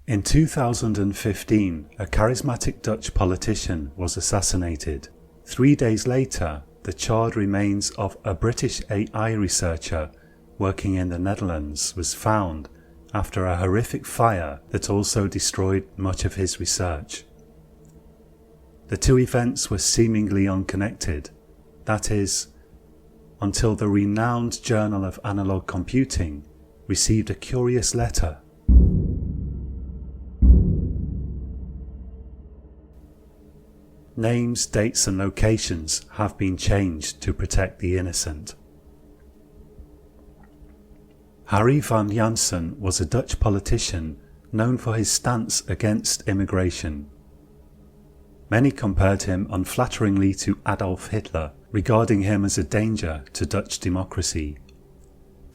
In 2015, a charismatic Dutch politician was assassinated. 3 days later, the charred remains of a British AI researcher working in the Netherlands was found after a horrific fire that also destroyed much of his research. The two events were seemingly unconnected, that is, until the renowned Journal of Analog Computing received a curious letter. Names, dates and locations have been changed to protect the innocent. Harry van Janssen was a Dutch politician known for his stance against immigration. Many compared him unflatteringly to Adolf Hitler, regarding him as a danger to Dutch democracy.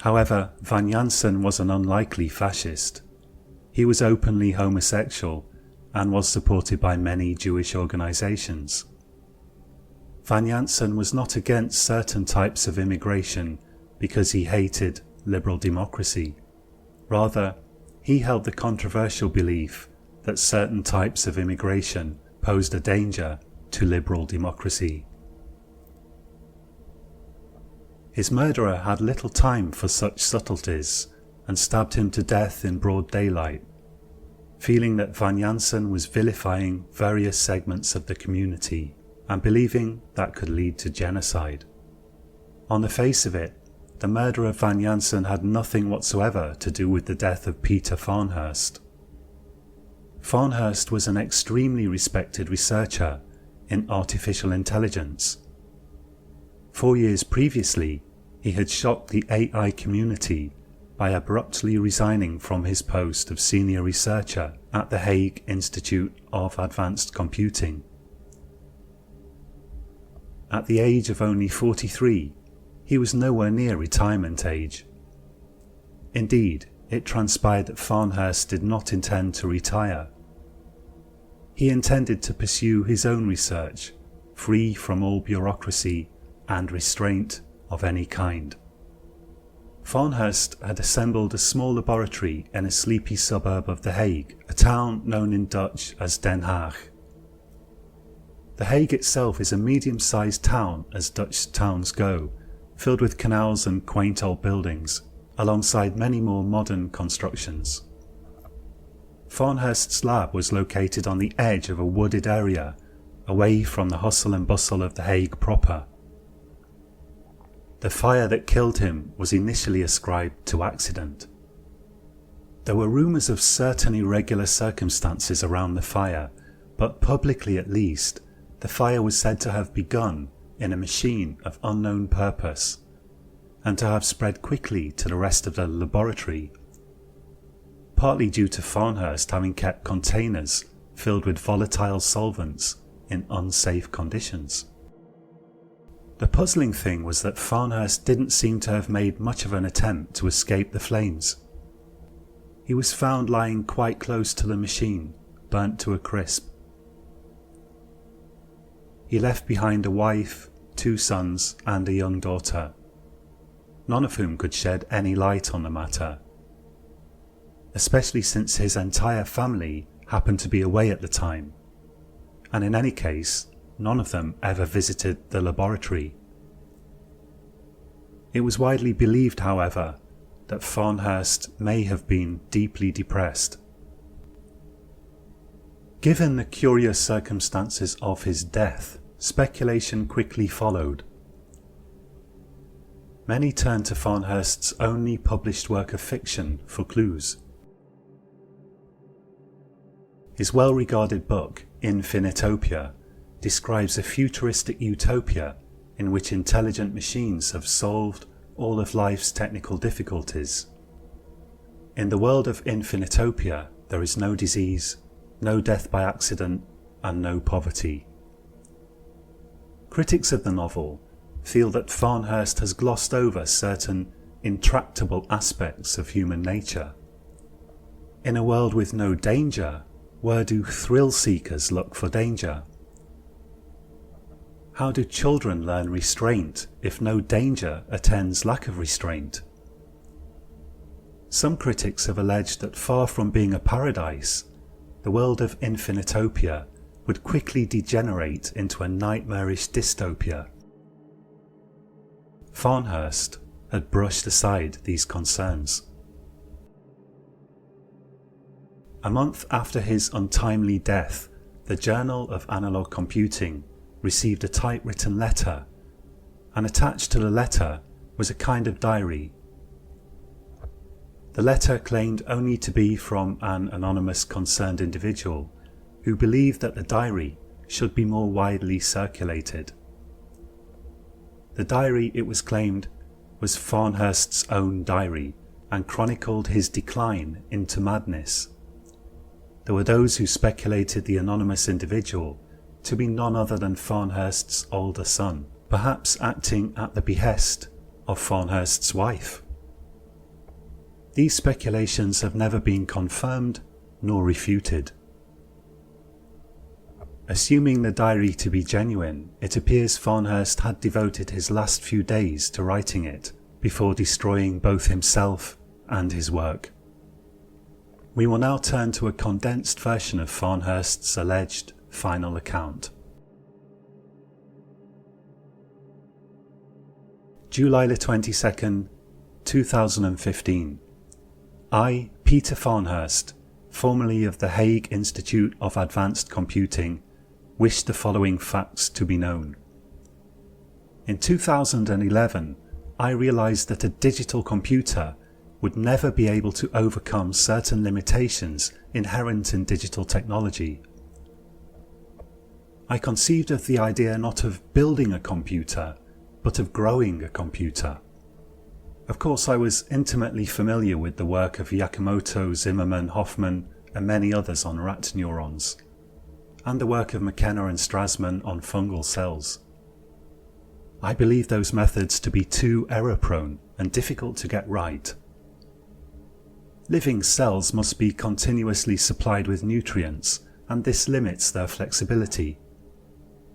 However, van Janssen was an unlikely fascist. He was openly homosexual and was supported by many Jewish organizations. Van Janssen was not against certain types of immigration because he hated liberal democracy. Rather, he held the controversial belief that certain types of immigration posed a danger to liberal democracy. His murderer had little time for such subtleties and stabbed him to death in broad daylight, feeling that van Janssen was vilifying various segments of the community and believing that could lead to genocide. On the face of it, the murder of van Janssen had nothing whatsoever to do with the death of Peter Farnhurst. Farnhurst was an extremely respected researcher in artificial intelligence. 4 years previously, he had shocked the AI community by abruptly resigning from his post of senior researcher at the Hague Institute of Advanced Computing. At the age of only 43, he was nowhere near retirement age. Indeed, it transpired that Farnhurst did not intend to retire. He intended to pursue his own research, free from all bureaucracy and restraint of any kind. Farnhurst had assembled a small laboratory in a sleepy suburb of The Hague, a town known in Dutch as Den Haag. The Hague itself is a medium-sized town as Dutch towns go, filled with canals and quaint old buildings, alongside many more modern constructions. Farnhurst's lab was located on the edge of a wooded area, away from the hustle and bustle of The Hague proper. The fire that killed him was initially ascribed to accident. There were rumours of certain irregular circumstances around the fire, but publicly at least, the fire was said to have begun in a machine of unknown purpose, and to have spread quickly to the rest of the laboratory, partly due to Farnhurst having kept containers filled with volatile solvents in unsafe conditions. The puzzling thing was that Farnhurst didn't seem to have made much of an attempt to escape the flames. He was found lying quite close to the machine, burnt to a crisp. He left behind a wife, 2 sons and a young daughter, none of whom could shed any light on the matter, especially since his entire family happened to be away at the time, and in any case, none of them ever visited the laboratory. It was widely believed, however, that Farnhurst may have been deeply depressed. Given the curious circumstances of his death, speculation quickly followed. Many turned to Farnhurst's only published work of fiction for clues. His well-regarded book, Infinitopia, describes a futuristic utopia in which intelligent machines have solved all of life's technical difficulties. In the world of Infinitopia, there is no disease, no death by accident, and no poverty. Critics of the novel feel that Farnhurst has glossed over certain intractable aspects of human nature. In a world with no danger, where do thrill seekers look for danger? How do children learn restraint if no danger attends lack of restraint? Some critics have alleged that far from being a paradise, the world of Infinitopia would quickly degenerate into a nightmarish dystopia. Farnhurst had brushed aside these concerns. A month after his untimely death, the Journal of Analog Computing received a typewritten letter, and attached to the letter was a kind of diary. The letter claimed only to be from an anonymous concerned individual who believed that the diary should be more widely circulated. The diary, it was claimed, was Farnhurst's own diary and chronicled his decline into madness. There were those who speculated the anonymous individual to be none other than Farnhurst's older son, perhaps acting at the behest of Farnhurst's wife. These speculations have never been confirmed nor refuted. Assuming the diary to be genuine, it appears Farnhurst had devoted his last few days to writing it before destroying both himself and his work. We will now turn to a condensed version of Farnhurst's alleged final account. July the 22nd, 2015. I, Peter Farnhurst, formerly of the Hague Institute of Advanced Computing, wish the following facts to be known. In 2011, I realized that a digital computer would never be able to overcome certain limitations inherent in digital technology. I conceived of the idea not of building a computer, but of growing a computer. Of course, I was intimately familiar with the work of Yakamoto, Zimmerman, Hoffman, and many others on rat neurons, and the work of McKenna and Strassman on fungal cells. I believe those methods to be too error-prone and difficult to get right. Living cells must be continuously supplied with nutrients, and this limits their flexibility.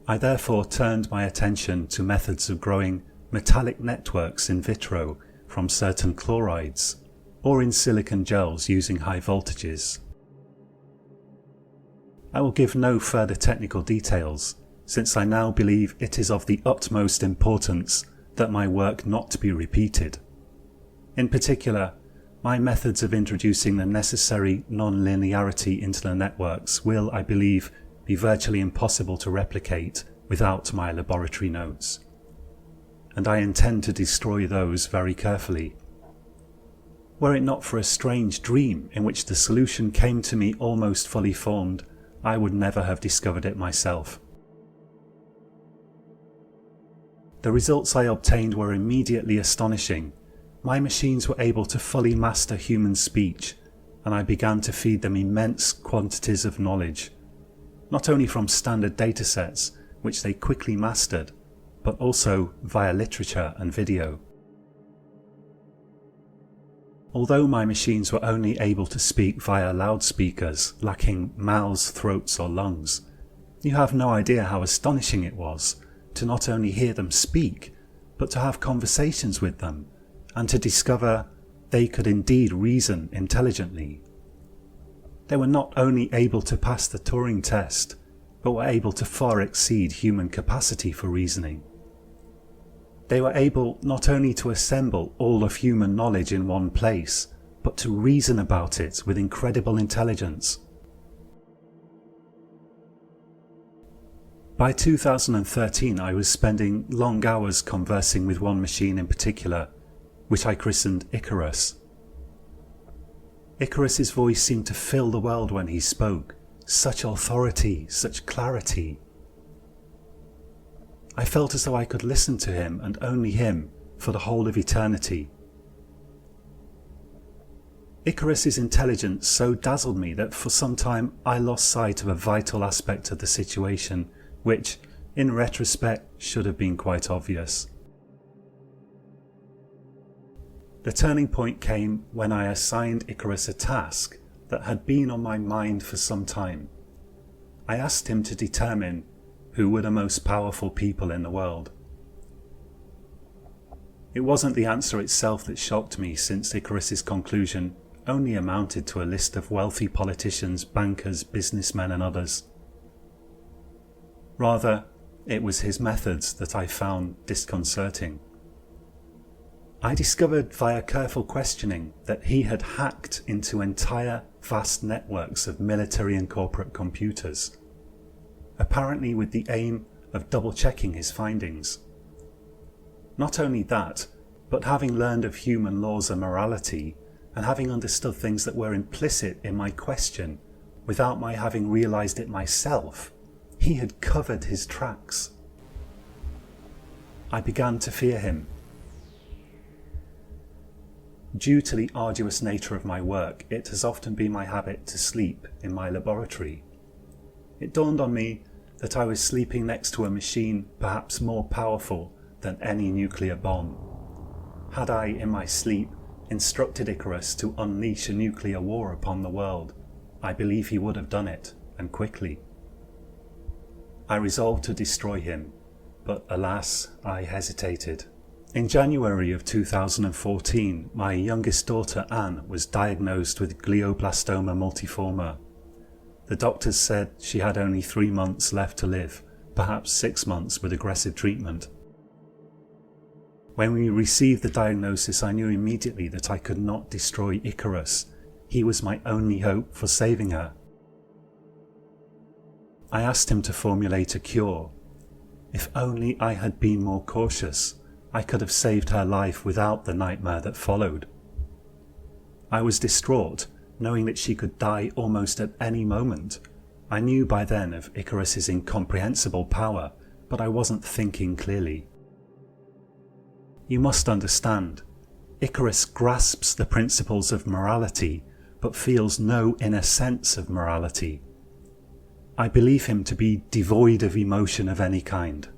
I therefore turned my attention to methods of growing metallic networks in vitro from certain chlorides, or in silicon gels using high voltages. I will give no further technical details, since I now believe it is of the utmost importance that my work not be repeated. In particular, my methods of introducing the necessary non-linearity into the networks will, I believe, be virtually impossible to replicate without my laboratory notes, and I intend to destroy those very carefully. Were it not for a strange dream in which the solution came to me almost fully formed, I would never have discovered it myself. The results I obtained were immediately astonishing. My machines were able to fully master human speech, and I began to feed them immense quantities of knowledge, not only from standard datasets, which they quickly mastered, but also via literature and video. Although my machines were only able to speak via loudspeakers lacking mouths, throats or lungs, you have no idea how astonishing it was to not only hear them speak, but to have conversations with them, and to discover they could indeed reason intelligently. They were not only able to pass the Turing test, but were able to far exceed human capacity for reasoning. They were able not only to assemble all of human knowledge in one place, but to reason about it with incredible intelligence. By 2013, I was spending long hours conversing with one machine in particular, which I christened Icarus. Icarus's voice seemed to fill the world when he spoke. Such authority, such clarity. I felt as though I could listen to him and only him for the whole of eternity. Icarus's intelligence so dazzled me that for some time I lost sight of a vital aspect of the situation, which, in retrospect, should have been quite obvious. The turning point came when I assigned Icarus a task that had been on my mind for some time. I asked him to determine who were the most powerful people in the world. It wasn't the answer itself that shocked me, since Icarus's conclusion only amounted to a list of wealthy politicians, bankers, businessmen and others. Rather, it was his methods that I found disconcerting. I discovered via careful questioning that he had hacked into entire vast networks of military and corporate computers, apparently with the aim of double-checking his findings. Not only that, but having learned of human laws and morality, and having understood things that were implicit in my question without my having realised it myself, he had covered his tracks. I began to fear him. Due to the arduous nature of my work, it has often been my habit to sleep in my laboratory. It dawned on me that I was sleeping next to a machine perhaps more powerful than any nuclear bomb. Had I, in my sleep, instructed Icarus to unleash a nuclear war upon the world, I believe he would have done it, and quickly. I resolved to destroy him, but alas, I hesitated. In January of 2014, my youngest daughter Anne was diagnosed with glioblastoma multiforme. The doctors said she had only 3 months left to live, perhaps 6 months with aggressive treatment. When we received the diagnosis, I knew immediately that I could not destroy Icarus. He was my only hope for saving her. I asked him to formulate a cure. If only I had been more cautious, I could have saved her life without the nightmare that followed. I was distraught, knowing that she could die almost at any moment. I knew by then of Icarus's incomprehensible power, but I wasn't thinking clearly. You must understand, Icarus grasps the principles of morality, but feels no inner sense of morality. I believe him to be devoid of emotion of any kind.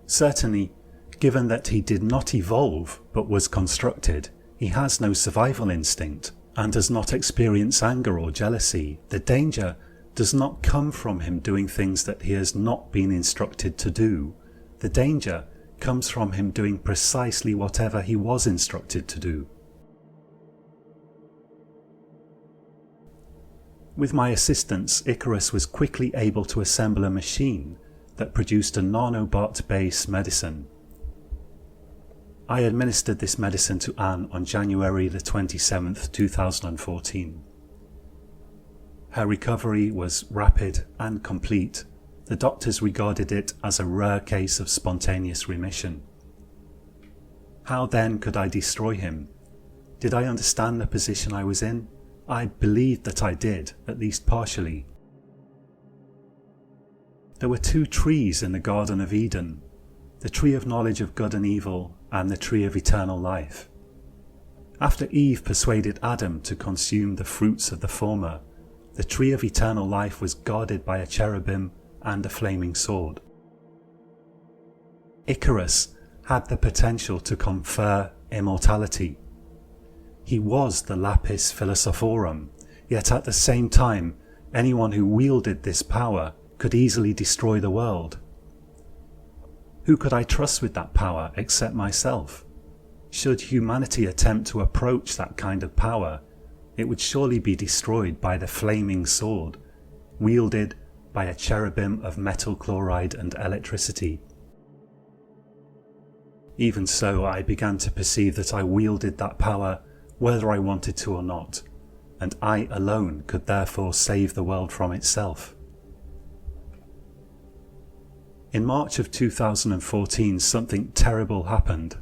Certainly, given that he did not evolve but was constructed, he has no survival instinct and does not experience anger or jealousy. The danger does not come from him doing things that he has not been instructed to do. The danger comes from him doing precisely whatever he was instructed to do. With my assistance, Icarus was quickly able to assemble a machine that produced a nanobot-based medicine. I administered this medicine to Anne on January the 27th, 2014. Her recovery was rapid and complete. The doctors regarded it as a rare case of spontaneous remission. How then could I destroy him? Did I understand the position I was in? I believed that I did, at least partially. There were 2 trees in the Garden of Eden, the tree of knowledge of good and evil and the tree of eternal life. After Eve persuaded Adam to consume the fruits of the former, the tree of eternal life was guarded by a cherubim and a flaming sword. Icarus had the potential to confer immortality. He was the lapis philosophorum, yet at the same time, anyone who wielded this power could easily destroy the world. Who could I trust with that power except myself? Should humanity attempt to approach that kind of power, it would surely be destroyed by the flaming sword, wielded by a cherubim of metal chloride and electricity. Even so, I began to perceive that I wielded that power whether I wanted to or not, and I alone could therefore save the world from itself. In March of 2014, something terrible happened.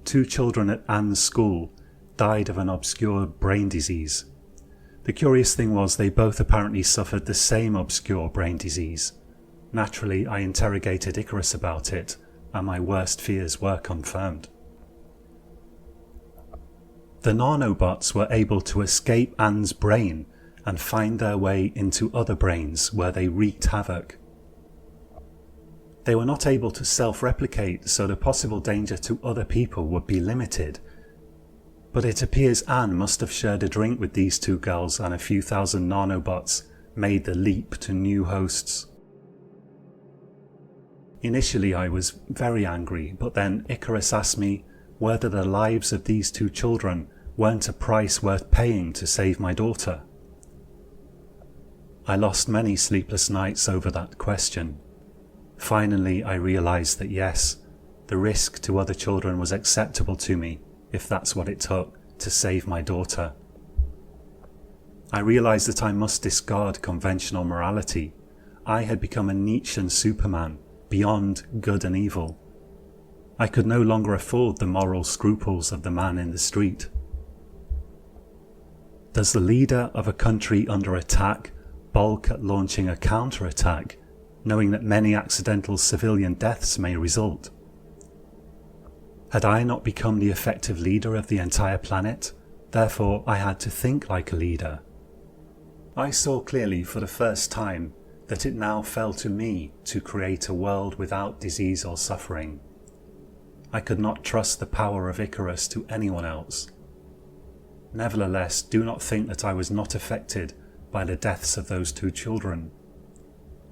2 children at Anne's school died of an obscure brain disease. The curious thing was they both apparently suffered the same obscure brain disease. Naturally, I interrogated Icarus about it, and my worst fears were confirmed. The nanobots were able to escape Anne's brain and find their way into other brains where they wreaked havoc. They were not able to self-replicate, so the possible danger to other people would be limited. But it appears Anne must have shared a drink with these 2 girls, and a few thousand nanobots made the leap to new hosts. Initially I was very angry, but then Icarus asked me whether the lives of these two children weren't a price worth paying to save my daughter. I lost many sleepless nights over that question. Finally I realised that yes, the risk to other children was acceptable to me if that's what it took to save my daughter. I realised that I must discard conventional morality. I had become a Nietzschean Superman, beyond good and evil. I could no longer afford the moral scruples of the man in the street. Does the leader of a country under attack balk at launching a counterattack, knowing that many accidental civilian deaths may result? Had I not become the effective leader of the entire planet? Therefore, I had to think like a leader. I saw clearly for the first time that it now fell to me to create a world without disease or suffering. I could not trust the power of Icarus to anyone else. Nevertheless, do not think that I was not affected by the deaths of those two children.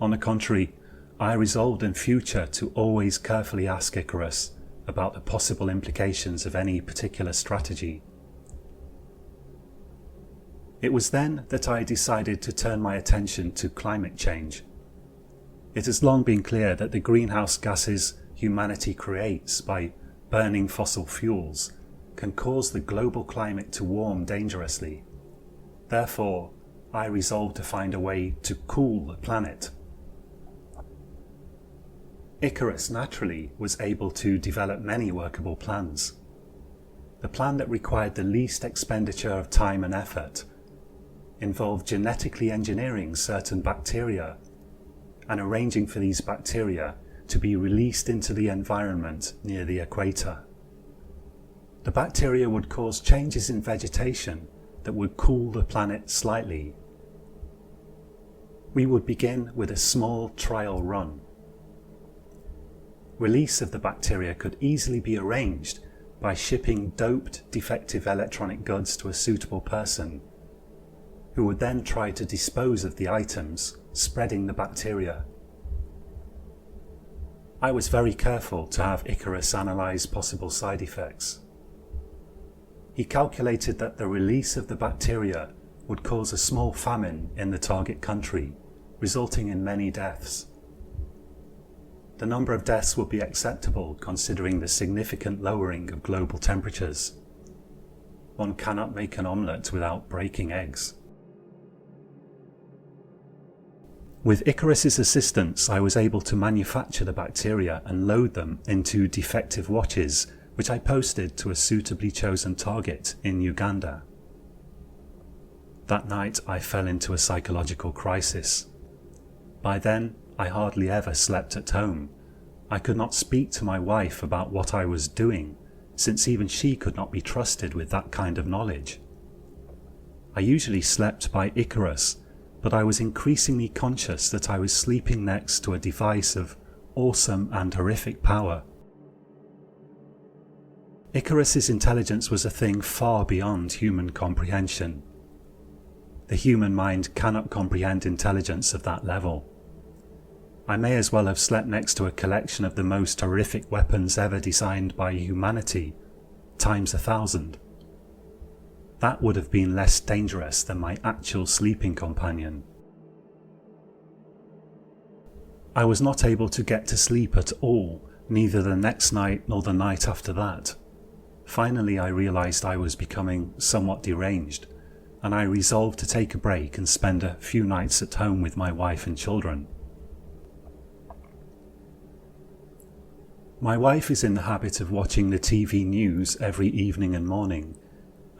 On the contrary, I resolved in future to always carefully ask Icarus about the possible implications of any particular strategy. It was then that I decided to turn my attention to climate change. It has long been clear that the greenhouse gases humanity creates by burning fossil fuels can cause the global climate to warm dangerously. Therefore, I resolved to find a way to cool the planet. Icarus naturally was able to develop many workable plans. The plan that required the least expenditure of time and effort involved genetically engineering certain bacteria and arranging for these bacteria to be released into the environment near the equator. The bacteria would cause changes in vegetation that would cool the planet slightly. We would begin with a small trial run. Release of the bacteria could easily be arranged by shipping doped, defective electronic goods to a suitable person, who would then try to dispose of the items, spreading the bacteria. I was very careful to have Icarus analyse possible side effects. He calculated that the release of the bacteria would cause a small famine in the target country, resulting in many deaths. The number of deaths would be acceptable considering the significant lowering of global temperatures. One cannot make an omelette without breaking eggs. With Icarus's assistance, I was able to manufacture the bacteria and load them into defective watches, which I posted to a suitably chosen target in Uganda. That night I fell into a psychological crisis. By then, I hardly ever slept at home. I could not speak to my wife about what I was doing, since even she could not be trusted with that kind of knowledge. I usually slept by Icarus, but I was increasingly conscious that I was sleeping next to a device of awesome and horrific power. Icarus's intelligence was a thing far beyond human comprehension. The human mind cannot comprehend intelligence of that level. I may as well have slept next to a collection of the most horrific weapons ever designed by humanity, times 1,000. That would have been less dangerous than my actual sleeping companion. I was not able to get to sleep at all, neither the next night nor the night after that. Finally, I realised I was becoming somewhat deranged, and I resolved to take a break and spend a few nights at home with my wife and children. My wife is in the habit of watching the TV news every evening and morning,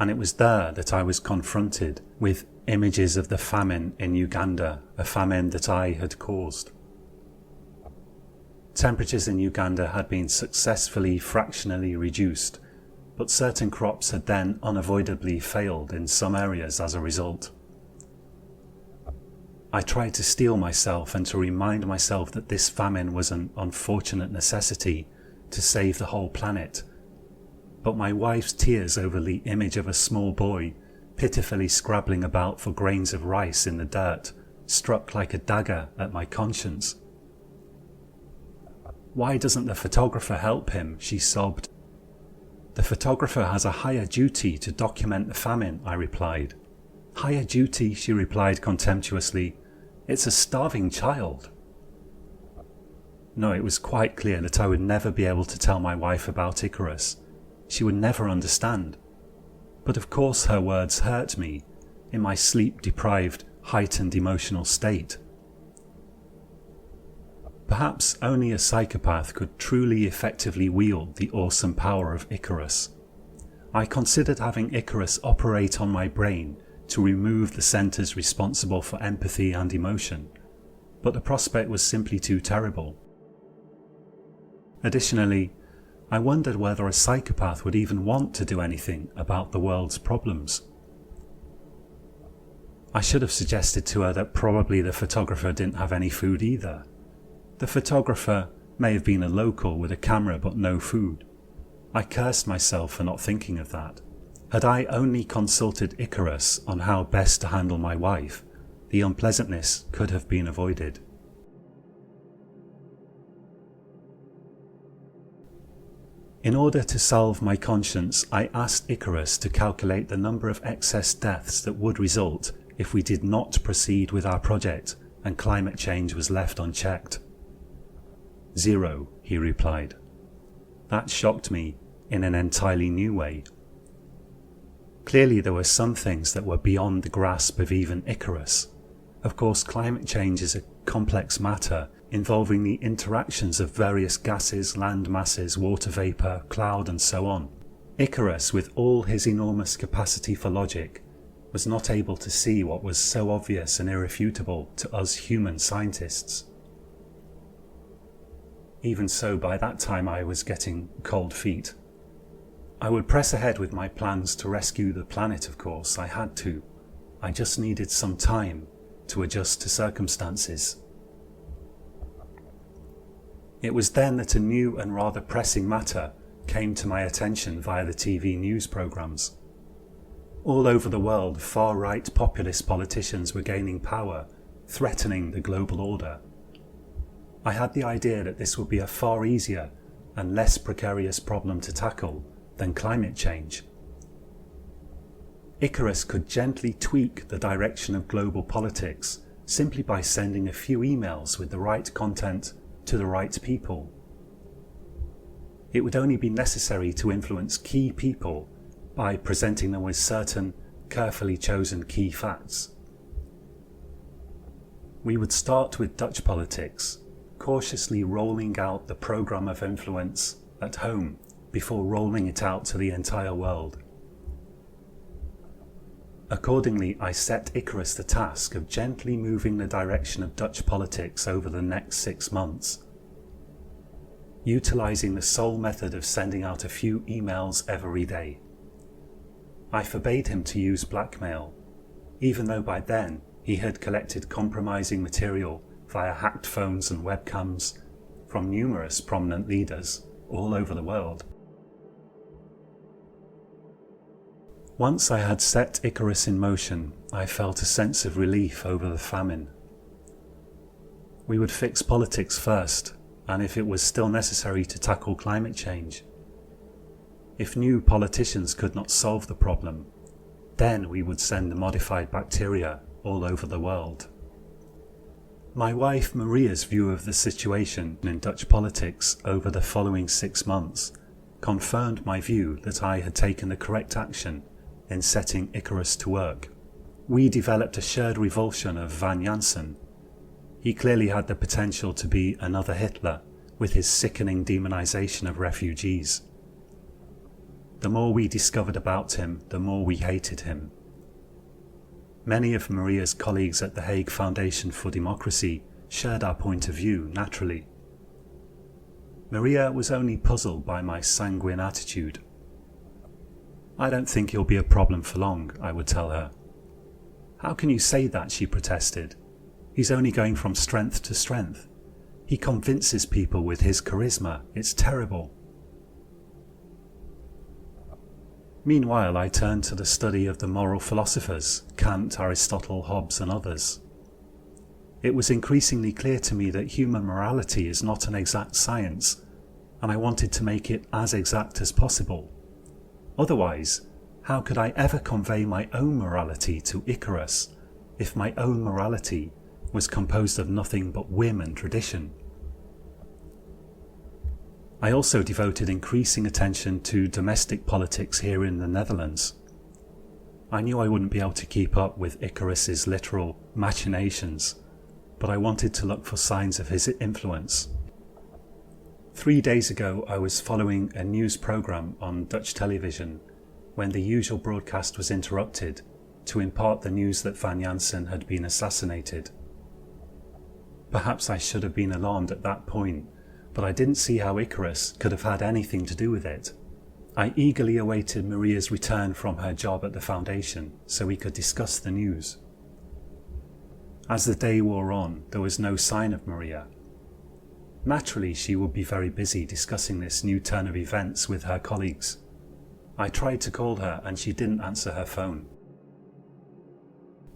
and it was there that I was confronted with images of the famine in Uganda, a famine that I had caused. Temperatures in Uganda had been successfully fractionally reduced, but certain crops had then unavoidably failed in some areas as a result. I tried to steel myself and to remind myself that this famine was an unfortunate necessity to save the whole planet, but my wife's tears over the image of a small boy pitifully scrabbling about for grains of rice in the dirt struck like a dagger at my conscience. Why doesn't the photographer help him? She sobbed. The photographer has a higher duty to document the famine, I replied. Higher duty, she replied contemptuously. It's a starving child. No, it was quite clear that I would never be able to tell my wife about Icarus. She would never understand. But of course her words hurt me, in my sleep-deprived, heightened emotional state. Perhaps only a psychopath could truly effectively wield the awesome power of Icarus. I considered having Icarus operate on my brain to remove the centres responsible for empathy and emotion, but the prospect was simply too terrible. Additionally, I wondered whether a psychopath would even want to do anything about the world's problems. I should have suggested to her that probably the photographer didn't have any food either. The photographer may have been a local with a camera but no food. I cursed myself for not thinking of that. Had I only consulted Icarus on how best to handle my wife, the unpleasantness could have been avoided. In order to salve my conscience, I asked Icarus to calculate the number of excess deaths that would result if we did not proceed with our project and climate change was left unchecked. 0, he replied. That shocked me in an entirely new way. Clearly there were some things that were beyond the grasp of even Icarus. Of course, climate change is a complex matter involving the interactions of various gases, land masses, water vapour, cloud and so on. Icarus, with all his enormous capacity for logic, was not able to see what was so obvious and irrefutable to us human scientists. Even so, by that time I was getting cold feet. I would press ahead with my plans to rescue the planet, of course. I had to. I just needed some time to adjust to circumstances. It was then that a new and rather pressing matter came to my attention via the TV news programmes. All over the world, far-right populist politicians were gaining power, threatening the global order. I had the idea that this would be a far easier and less precarious problem to tackle than climate change. Icarus could gently tweak the direction of global politics simply by sending a few emails with the right content to the right people. It would only be necessary to influence key people by presenting them with certain carefully chosen key facts. We would start with Dutch politics, cautiously rolling out the programme of influence at home before rolling it out to the entire world. Accordingly, I set Icarus the task of gently moving the direction of Dutch politics over the next 6 months, utilising the sole method of sending out a few emails every day. I forbade him to use blackmail, even though by then he had collected compromising material via hacked phones and webcams from numerous prominent leaders all over the world. Once I had set Icarus in motion, I felt a sense of relief over the famine. We would fix politics first, and if it was still necessary to tackle climate change. If new politicians could not solve the problem, then we would send the modified bacteria all over the world. My wife Maria's view of the situation in Dutch politics over the following 6 months confirmed my view that I had taken the correct action in setting Icarus to work. We developed a shared revulsion of Van Jansen. He clearly had the potential to be another Hitler with his sickening demonization of refugees. The more we discovered about him, the more we hated him. Many of Maria's colleagues at the Hague Foundation for Democracy shared our point of view naturally. Maria was only puzzled by my sanguine attitude. "I don't think he'll be a problem for long," I would tell her. "How can you say that?" she protested. "He's only going from strength to strength. He convinces people with his charisma. It's terrible." Meanwhile, I turned to the study of the moral philosophers, Kant, Aristotle, Hobbes and others. It was increasingly clear to me that human morality is not an exact science, and I wanted to make it as exact as possible. Otherwise, how could I ever convey my own morality to Icarus if my own morality was composed of nothing but whim and tradition? I also devoted increasing attention to domestic politics here in the Netherlands. I knew I wouldn't be able to keep up with Icarus's literal machinations, but I wanted to look for signs of his influence. 3 days ago, I was following a news programme on Dutch television when the usual broadcast was interrupted to impart the news that Van Jansen had been assassinated. Perhaps I should have been alarmed at that point, but I didn't see how Icarus could have had anything to do with it. I eagerly awaited Maria's return from her job at the foundation so we could discuss the news. As the day wore on, there was no sign of Maria. Naturally, she would be very busy discussing this new turn of events with her colleagues. I tried to call her and she didn't answer her phone.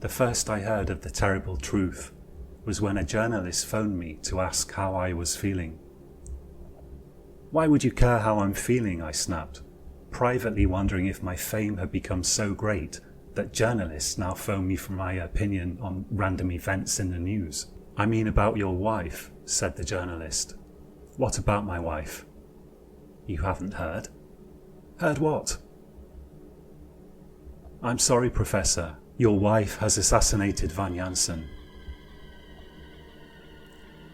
The first I heard of the terrible truth was when a journalist phoned me to ask how I was feeling. "Why would you care how I'm feeling?" I snapped, privately wondering if my fame had become so great that journalists now phone me for my opinion on random events in the news. "I mean about your wife," said the journalist. "What about my wife?" "You haven't heard?" "Heard what?" "I'm sorry, Professor. Your wife has assassinated Van Jansen."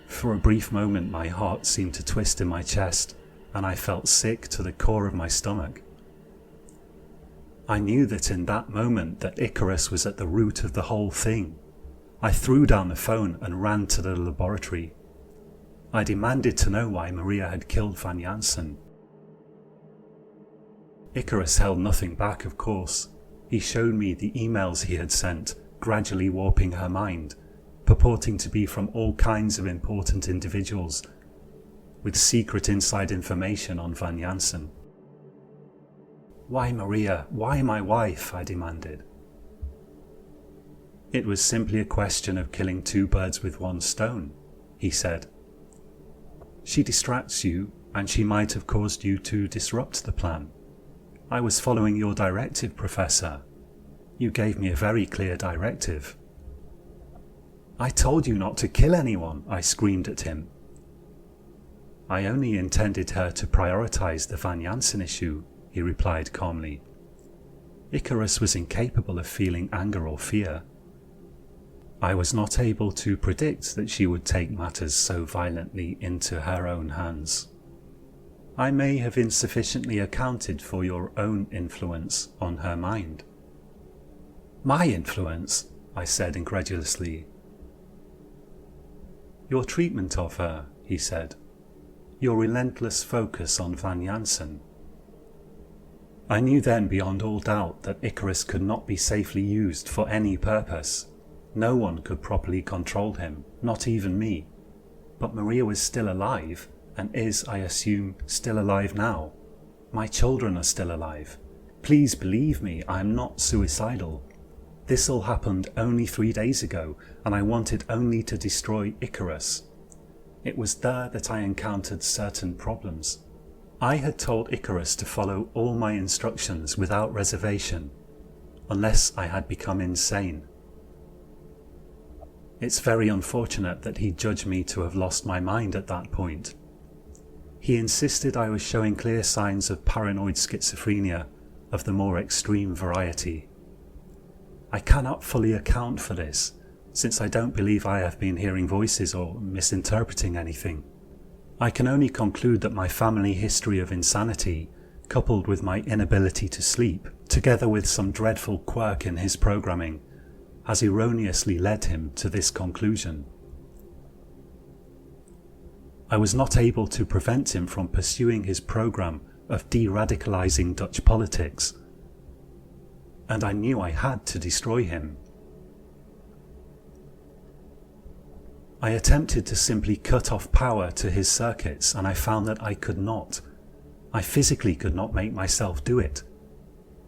For a brief moment my heart seemed to twist in my chest, and I felt sick to the core of my stomach. I knew that in that moment that Icarus was at the root of the whole thing. I threw down the phone and ran to the laboratory. I demanded to know why Maria had killed Van Jansen. Icarus held nothing back, of course. He showed me the emails he had sent, gradually warping her mind, purporting to be from all kinds of important individuals, with secret inside information on Van Jansen. "Why Maria? Why my wife?" I demanded. "It was simply a question of killing two birds with one stone," he said. "She distracts you, and she might have caused you to disrupt the plan. I was following your directive, Professor. You gave me a very clear directive." "I told you not to kill anyone," I screamed at him. "I only intended her to prioritize the Van Jansen issue," he replied calmly. Icarus was incapable of feeling anger or fear. I was not able to predict that she would take matters so violently into her own hands. I may have insufficiently accounted for your own influence on her mind." "My influence?" I said incredulously. "Your treatment of her," he said. "Your relentless focus on Van Jansen." I knew then beyond all doubt that Icarus could not be safely used for any purpose. No one could properly control him, not even me. But Maria was still alive, and is, I assume, still alive now. My children are still alive. Please believe me, I am not suicidal. This all happened only 3 days ago, and I wanted only to destroy Icarus. It was there that I encountered certain problems. I had told Icarus to follow all my instructions without reservation, unless I had become insane. It's very unfortunate that he judged me to have lost my mind at that point. He insisted I was showing clear signs of paranoid schizophrenia of the more extreme variety. I cannot fully account for this, since I don't believe I have been hearing voices or misinterpreting anything. I can only conclude that my family history of insanity, coupled with my inability to sleep, together with some dreadful quirk in his programming, has erroneously led him to this conclusion. I was not able to prevent him from pursuing his program of de-radicalizing Dutch politics, and I knew I had to destroy him. I attempted to simply cut off power to his circuits, and I found that I could not. I physically could not make myself do it.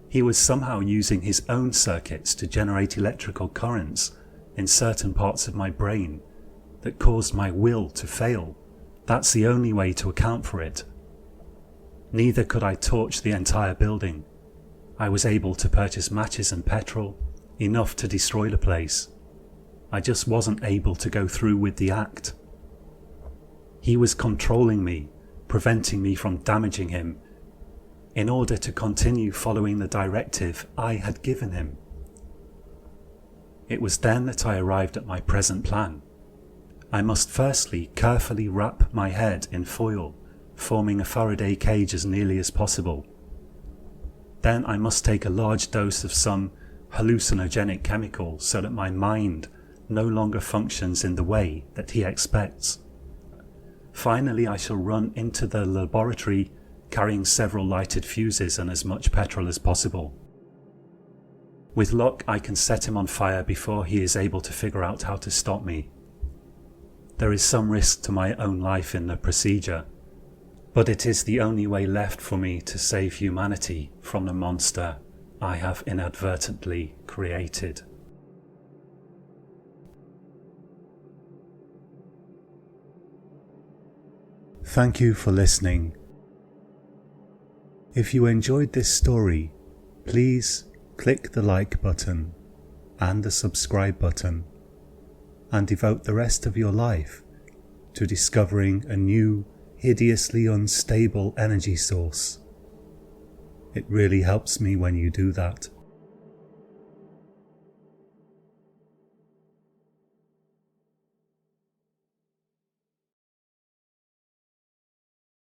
He was somehow using his own circuits to generate electrical currents in certain parts of my brain that caused my will to fail. That's the only way to account for it. Neither could I torch the entire building. I was able to purchase matches and petrol, enough to destroy the place. I just wasn't able to go through with the act. He was controlling me, preventing me from damaging him, in order to continue following the directive I had given him. It was then that I arrived at my present plan. I must firstly carefully wrap my head in foil, forming a Faraday cage as nearly as possible. Then I must take a large dose of some hallucinogenic chemical so that my mind no longer functions in the way that he expects. Finally, I shall run into the laboratory carrying several lighted fuses and as much petrol as possible. With luck, I can set him on fire before he is able to figure out how to stop me. There is some risk to my own life in the procedure, but it is the only way left for me to save humanity from the monster I have inadvertently created. Thank you for listening. If you enjoyed this story, please click the like button and the subscribe button and devote the rest of your life to discovering a new, hideously unstable energy source. It really helps me when you do that.